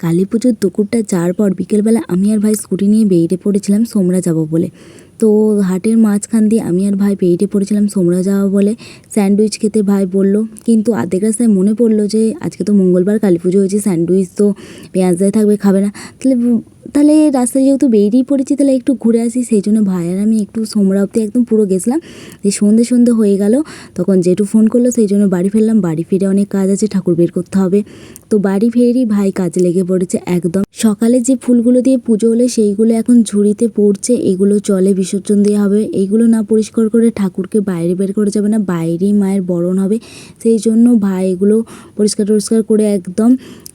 কালী পুজোর দুপুরটা যাওয়ার পর বিকেলবেলা আমি আর ভাই স্কুটি নিয়ে বেরিয়ে পড়েছিলাম সোমরা যাব বলে। তো হাটের মাঝখান দিয়ে আমি আর ভাই বেরিয়ে পড়েছিলাম সোমরা যাওয়া বলে। স্যান্ডউইচ খেতে ভাই বলল, কিন্তু আধেক রাস্তায় মনে পড়লো যে আজকে তো মঙ্গলবার কালী পুজো হয়েছে, স্যান্ডউইচ তো পেঁয়াজ দেয় থাকবে, খাবে না। তাহলে রাস্তায় যেহেতু বেরিয়ে পড়েছি তাহলে একটু ঘুরে আসি, সেই জন্য ভাই আর আমি একটু সোমরা অবধি একদম পুরো গেছিলাম। যে সন্ধে হয়ে গেল, তখন জেঠু ফোন করলো, সেই জন্য বাড়ি ফিরলাম। বাড়ি ফিরে অনেক কাজ আছে, ঠাকুর বের করতে হবে। তো বাড়ি ফিরেই ভাই কাজে লেগে পড়েছে একদম। সকালে যে ফুলগুলো দিয়ে পুজো হলে সেইগুলো এখন ঝুড়িতে পড়ছে, এগুলো জলে বিসর্জন দেওয়া হবে। এইগুলো না পরিষ্কার করে ঠাকুরকে বাইরে বের করে যাবে না, বাইরেই মায়ের বরণ হবে। সেই জন্য ভাই এগুলো পরিষ্কার করে একদম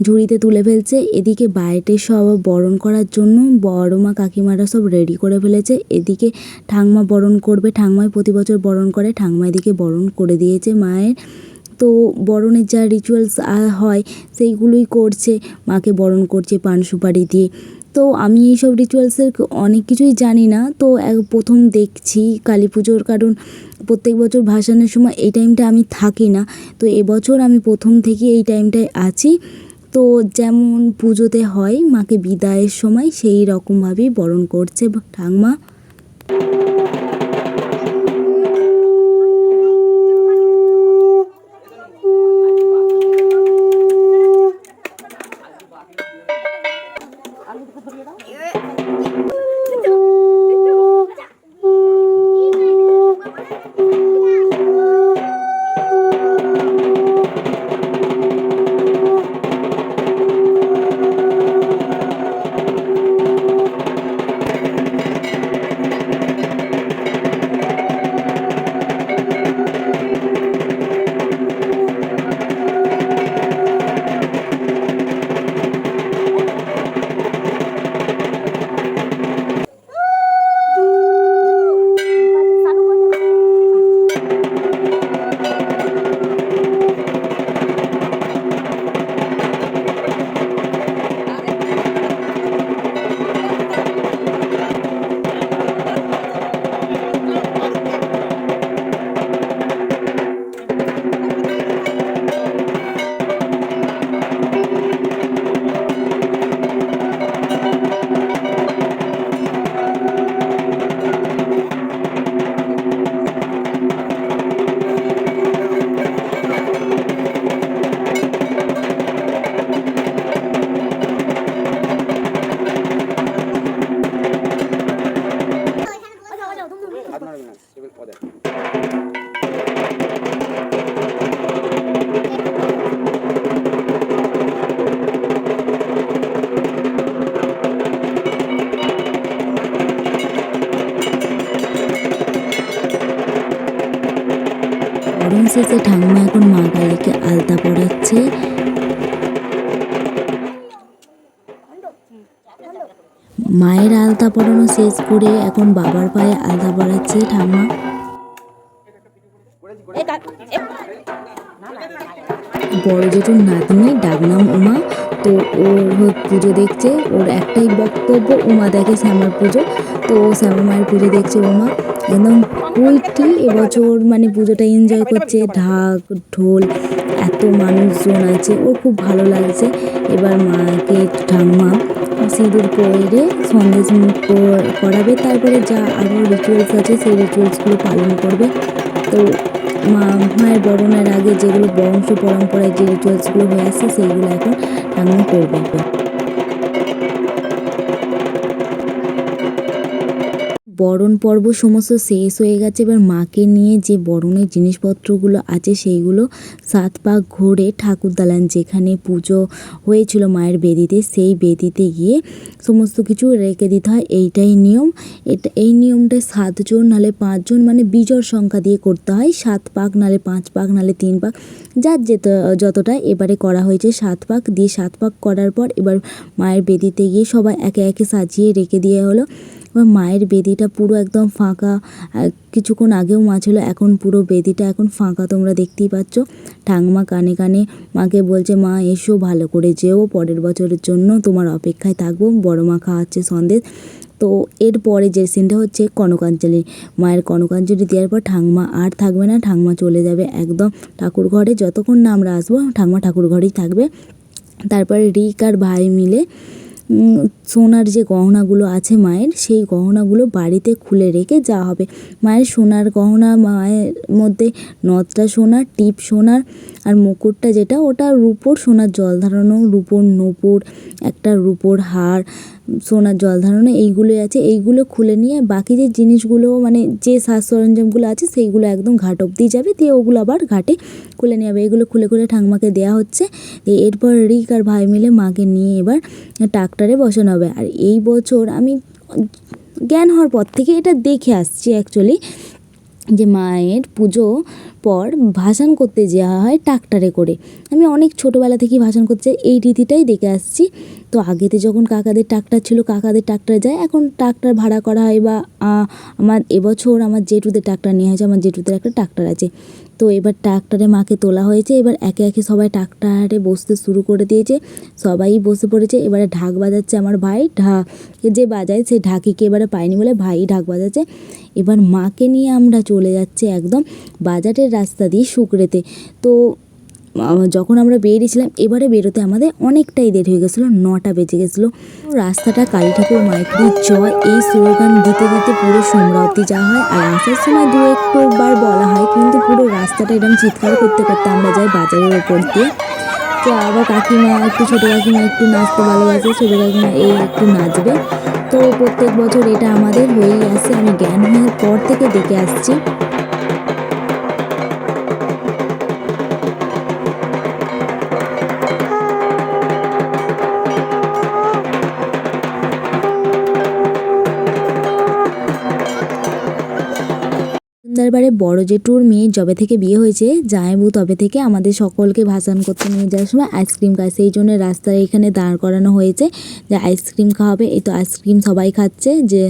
ঝুড়িতে তুলে ফেলছে। এদিকে বাইরে সব বরণ করার জন্য বড় মা কাকিমারা সব রেডি করে ফেলেছে। এদিকে ঠাংমা বরণ করবে, ঠাংমাই প্রতি বছর বরণ করে, ঠাংমা এদিকে বরণ করে দিয়েছে মায়ের। তো বরণের যা রিচুয়ালস হয় সেইগুলোই করছে, মাকে বরণ করছে পান সুপারি দিয়ে। তো আমি এইসব রিচুয়ালসের অনেক কিছুই জানি না, তো প্রথম দেখছি কালী পুজোর, কারণ প্রত্যেক বছর ভাসানের সময় এই টাইমটা আমি থাকি না। তো এবছর আমি প্রথম থেকে এই টাইমটায় আছি। তো যেমন পুজোতে হয় মাকে বিদায়ের সময়, সেই রকমভাবেই বরণ করছে ঠাংমা। বরণ শেষে ঠাকুমা এখন মা কালীকে আলতা পরাচ্ছে। মায়ের আলতা পরানো শেষ করে এখন বাবার পায়ে আলতা পরাচ্ছে ঠাকুমা। বড় জেঠুর নাতনি, ডাকনাম উমা। তো ওর পুজো দেখছে, ওর একটাই বক্তব্য, উমা দেখে শ্যামার পুজো। তো শ্যামা মায়ের পুজো দেখছে উমা একদম কুইটটি। এবছর মানে পুজোটা এনজয় করছে, ঢাক ঢোল এত মানুষজন আছে, ওর খুব ভালো লাগছে। এবার মাকে ঠাকুমা সিঁদুর পরে সন্দেশ মুখ করাবে, তারপরে যা আরও রিচুয়ালস আছে সেই রিচুয়ালসগুলো পালন করবে। তো মায়ের বরণের আগে যেগুলো বংশ পরম্পরায় যে রিচুয়ালসগুলো হয়ে আসছে সেইগুলো এখন ঠাকুমা করবে। বরণ পর্ব সমস্ত শেষ হয়ে গেছে। এবার মাকে নিয়ে যে বরণের জিনিসপত্রগুলো আছে সেইগুলো 7 পাক ঘুরে ঠাকুর দালান, যেখানে পুজো হয়েছিল মায়ের বেদিতে, সেই বেদিতে গিয়ে সমস্ত কিছু রেখে দিতে হয়। এইটাই নিয়ম। এই নিয়মটা 7 জন নাহলে 5 জন মানে বিজোড় সংখ্যা দিয়ে করতে হয়। 7 পাক নাহলে 5 পাক নাহলে 3 পাক, যার যতটা। এবারে করা হয়েছে 7 পাক দিয়ে, 7 পাক করার পর এবার মায়ের বেদিতে গিয়ে সবাই একে একে সাজিয়ে রেখে দিয়ে হলো। এবার মায়ের বেদিটা পুরো একদম ফাঁকা। কিছুক্ষণ আগেও মা ছিল, এখন পুরো বেদিটা এখন ফাঁকা, তোমরা দেখতেই পাচ্ছ। ঠাকুমা কানে কানে মাকে বলছে, মা এসো, ভালো করে যেও, পরের বছরের জন্য তোমার অপেক্ষায় থাকবো। বড় মা খাওয়াচ্ছে সন্দেশ। তো এরপরে যে সিনটা হচ্ছে কনকাঞ্জলি। মায়ের কনকাঞ্জলি দেওয়ার পর ঠাকুমা আর থাকবে না, ঠাকুমা চলে যাবে একদম ঠাকুর ঘরে। যতক্ষণ না আমরা আসবো ঠাকুমা ঠাকুর ঘরেই থাকবে। তারপরে রিক আর ভাই মিলে সোনার যে গহনাগুলো আছে মায়ের, সেই গহনাগুলো বাড়িতে খুলে রেখে যাওয়া হবে। মায়ের সোনার গহনা, মায়ের মধ্যে নথটা সোনার, টিপ সোনার, আর মুকুটটা যেটা ওটা রূপোর, সোনার জল ধারণও রূপোর, নূপুর, একটা রূপোর হার, সোনার জল ধারণও এইগুলোই আছে। এইগুলো খুলে নিয়ে বাকি যে জিনিসগুলো মানে যে সাজ সরঞ্জামগুলো আছে সেইগুলো একদম ঘাট অবধি যাবে, দিয়ে ওগুলো আবার ঘাটে খুলে নিয়ে যাবে। এগুলো খুলে খুলে ঠাকুমাকে দেওয়া হচ্ছে। এরপর রিক আর ভাই মিলে মাকে নিয়ে এবার ট্রাক্টরে বসানো হবে। আর এই বছর আমি জ্ঞান হওয়ার পর থেকে এটা দেখে আসছি অ্যাকচুয়ালি, যে মায়ের পুজো পর ভাসান করতে যাওয়া হয় ট্রাক্টরে করে। আমি অনেক ছোটোবেলা থেকেই ভাসান করতে এই রীতিটাই দেখে আসছি। তো আগেতে যখন কাকাদের ট্রাক্টর ছিল, কাকাদের ট্রাক্টরে যায়, এখন ট্রাক্টর ভাড়া করা হয়। বা আমার এবছর আমার জেঠুদের ট্রাক্টর নেওয়া হয়েছে, আমার জেঠুদের একটা ট্রাক্টর আছে। তো এবার ট্রাক্টরে মাকে তোলা হয়েছে। এবার একে একে সবাই ট্রাক্টরে বসতে শুরু করে দিয়েছে, সবাই বসে পড়েছে। এবারে ঢাক বাজাচ্ছে আমার ভাই, যে বাজায় সেই ঢাকিকে এবারে পায়নি বলে ভাই ঢাক বাজাচ্ছে। এবার মাকে নিয়ে আমরা চলে যাচ্ছি একদম বাজারের রাস্তা দিয়ে শুকরেতে। তো যখন আমরা বেরিয়েছিলাম, এবারে বেরোতে আমাদের অনেকটাই দেরি হয়ে গেছিলো, 9টা বেজে গেছিলো। রাস্তাটা কালী ঠাকুর মাইক্রি জয় এই স্লোগান দিতে দিতে পুরো সোমরা অবধি যাওয়া হয়। আর আসার সময় দু একবার বলা হয়, কিন্তু পুরো রাস্তাটা এরকম চিৎকার করতে করতে আমরা যাই বাজারের ওপর দিয়ে। তো আবার কাকিমা একটু, ছোটো কাকিমা একটু নাচতে ভালোবাসে, ছোটো কাকিমা এই একটু নাচবে। তো প্রত্যেক বছর এটা আমাদের হয়েই আসে, আমি জ্ঞান হওয়ার পর থেকে দেখে আসছি। দরবারে বড় জেঠুর মেয়ে যবে থেকে বিয়ে হয়েছে, জামাইবু তবে থেকে আমাদের সকলকে ভাসান করতে নিয়ে যাওয়ার সময় আইসক্রিম খায়। সেই জন্য রাস্তায় এখানে দাঁড় করানো হয়েছে যে আইসক্রিম খাওয়াবে। এই তো আইসক্রিম সবাই খাচ্ছে, যে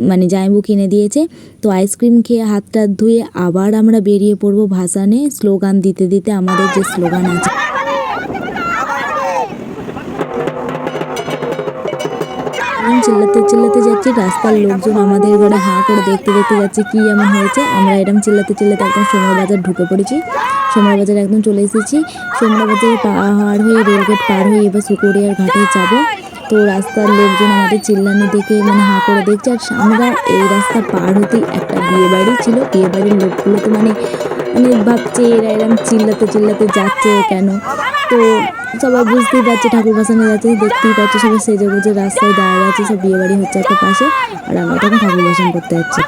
মানে জামাইবু কিনে দিয়েছে। তো আইসক্রিম খেয়ে হাতটা ধুয়ে আবার আমরা বেরিয়ে পড়বো ভাসানে, স্লোগান দিতে দিতে। আমাদের যে স্লোগান আছে, চিল্লাতে চিল্লাতে যাচ্ছি, রাস্তার লোকজন আমাদের ঘরে হাঁ করে দেখতে দেখতে যাচ্ছে কি এমন হয়েছে। আমরা এরকম চিল্লাতে চিল্লাতে একদম সোমরা বাজার ঢুকে পড়েছি, সোমরা বাজার একদম চলে এসেছি। সোমরা বাজার পার হয়ে রেলগেট পার হয়ে এবার সুকুরিয়ার ঘাটে যাব। তো রাস্তার লোকজন আমাদের চিল্লানি দেখে মানে হাঁ করে দেখছে। আর আমরা এই রাস্তা পার হতেই একটা বিয়ে বাড়ি ছিল, বিয়ে বাড়ির লোকগুলো তো মানে ভাবছে এরা এরকম চিল্লাতে চিল্লাতে যাচ্ছে কেন। তো সবাই বুঝতেই পারছে ঠাকুর ভাসানো যাচ্ছে, দেখতেই পাচ্ছে সবাই সেজে গুজে রাস্তায় দাঁড়িয়ে আছে, সব বিয়ে বাড়ি হচ্ছে একটা পাশে, আর আমরা তখন ঠাকুর ভাসান করতে যাচ্ছি।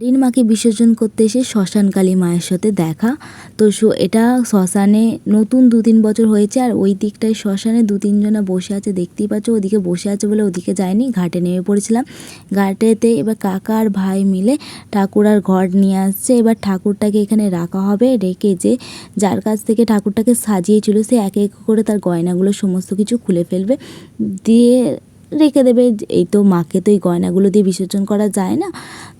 রিন মাকে বিসর্জন করতে এসে শ্মশানকালী মায়ের সাথে দেখা। তো এটা শ্মশানে নতুন 2-3 বছর হয়েছে, আর ওই দিকটায় শ্মশানে 2-3 জনা বসে আছে, দেখতেই পাচ্ছ। ওদিকে বসে আছে বলে ওদিকে যায়নি, ঘাটে নেমে পড়েছিলাম। ঘাটেতে এবার কাকা আর ভাই মিলে ঠাকুর আর ঘট নিয়ে আসছে। এবার ঠাকুরটাকে এখানে রাখা হবে, রেখে যে যার কাছ থেকে ঠাকুরটাকে সাজিয়েছিল সে এক এক করে তার গয়নাগুলো সমস্ত কিছু খুলে ফেলবে, দিয়ে রেখে দেবে। এই তো মাকে তো এই গয়নাগুলো দিয়ে বিসর্জন করা যায় না,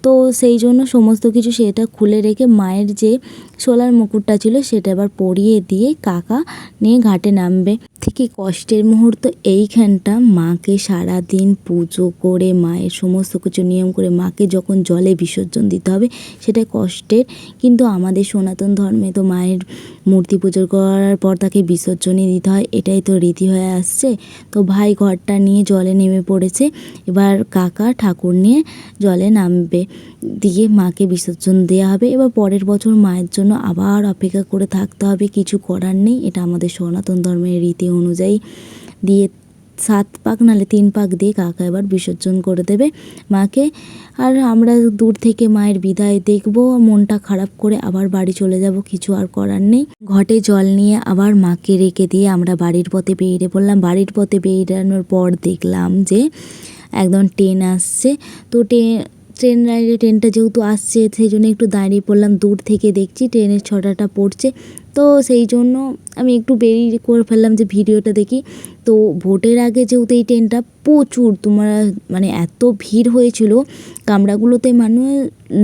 তো সেই জন্য সমস্ত কিছু সেটা খুলে রেখে মায়ের যে সোলার মুকুটটা ছিল সেটা এবার পরিয়ে দিয়ে কাকা নিয়ে ঘাটে নামবে। থেকে কষ্টের মুহূর্ত এইখানটা, মাকে সারাদিন পুজো করে মায়ের সমস্ত কিছু নিয়ম করে মাকে যখন জলে বিসর্জন দিতে হবে সেটা কষ্টের, কিন্তু আমাদের সনাতন ধর্মে তো মায়ের মূর্তি পুজো করার পর তাকে বিসর্জনই দিতে হয়, এটাই তো রীতি হয়ে আসছে। তো ভাই ঘরটা নিয়ে জলে নেমে পড়েছে, এবার কাকা ঠাকুর নিয়ে জলে নামবে, দিয়ে মাকে বিসর্জন দেওয়া হবে। এবার পরের বছর মায়ের জন্য আবার অপেক্ষা করে থাকতে হবে, কিছু করার নেই, এটা আমাদের সনাতন ধর্মের রীতি অনুযায়ী। দিয়ে 7 পাক নাহলে 3 পাক দিয়ে কাকা এবার বিসর্জন করে দেবে মাকে। আর আমরা দূর থেকে মায়ের বিদায় দেখব, মনটা খারাপ করে আবার বাড়ি চলে যাব, কিছু আর করার নেই। ঘটে জল নিয়ে আবার মাকে রেখে দিয়ে আমরা বাড়ির পথে বেরিয়ে পড়লাম। বাড়ির পথে বেরানোর পর দেখলাম যে একদম ট্রেন আসছে। তো ট্রেনটা যেহেতু আসছে সেই জন্য একটু দাঁড়িয়ে পড়লাম, দূর থেকে দেখছি ট্রেনের ছটাটা পড়ছে। তো সেই জন্য আমি একটু দেরি করে ফেললাম যে ভিডিওটা দেখি। তো ভোটের আগে যেহেতু এই ট্রেনটা প্রচুর তোমরা মানে এত ভিড় হয়েছিল কামরাগুলোতে, মানে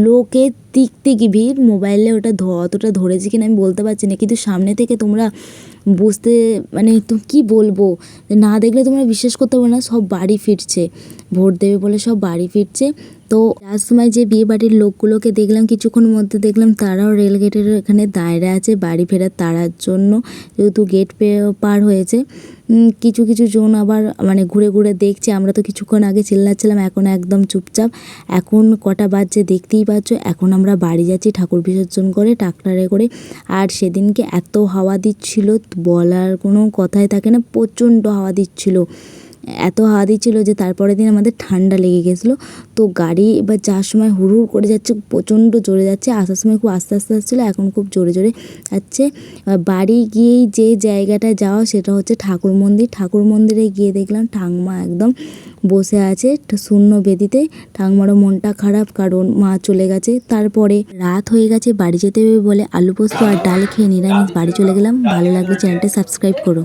লোকের টিকটিকি ভিড়। মোবাইলে ওটা অতটা ধরেছি কিনা আমি বলতে পারছি না, কিন্তু সামনে থেকে তোমরা বুঝতে মানে তো কী বলবো, না দেখলে তোমরা বিশ্বাস করতে পারবে না, সব বাড়ি ফিরছে, ভোট দেবে বলে সব বাড়ি ফিরছে। তো যার সময় যে বিয়ে বাড়ির লোকগুলোকে দেখলাম কিছুক্ষণের মধ্যে, দেখলাম তারাও রেলগেটের এখানে দাঁড়িয়ে আছে বাড়ি ফেরার তাড়ার জন্য, যেহেতু গেট পার হয়েছে। কিছু কিছু জন আবার মানে ঘুরে ঘুরে দেখছে। আমরা তো কিছুক্ষণ আগে চিল্লাচ্ছিলাম, এখন একদম চুপচাপ। এখন কটা বাজছে দেখতেই পাচ্ছ, এখন আমরা বাড়ি যাচ্ছি ঠাকুর বিসর্জন করে ট্রাক্টরে করে। আর সেদিনকে এত হাওয়া দিচ্ছিল বলার কোনো কথাই থাকে না, প্রচণ্ড হাওয়া দিচ্ছিল, এত হাওয়া দিচ্ছিল যে তারপরের দিন আমাদের ঠান্ডা লেগে গেছিলো। তো গাড়ি এবার যাওয়ার সময় হুড় হুড় করে যাচ্ছে, প্রচণ্ড জোরে যাচ্ছে, আসার সময় খুব আস্তে আস্তে আসছিলো, এখন খুব জোরে জোরে যাচ্ছে। বাড়ি গিয়েই যে জায়গাটায় যাওয়া সেটা হচ্ছে ঠাকুর মন্দির। ঠাকুর মন্দিরে গিয়ে দেখলাম ঠাংমা একদম বসে আছে শূন্য বেদিতে। ঠাংমারও মনটা খারাপ, কারণ মা চলে গেছে। তারপরে রাত হয়ে গেছে, বাড়ি যেতে হবে বলে আলু পোস্ত আর ডাল খেয়ে নিরামিষ বাড়ি চলে গেলাম। ভালো লাগলে চ্যানেলটা সাবস্ক্রাইব করো।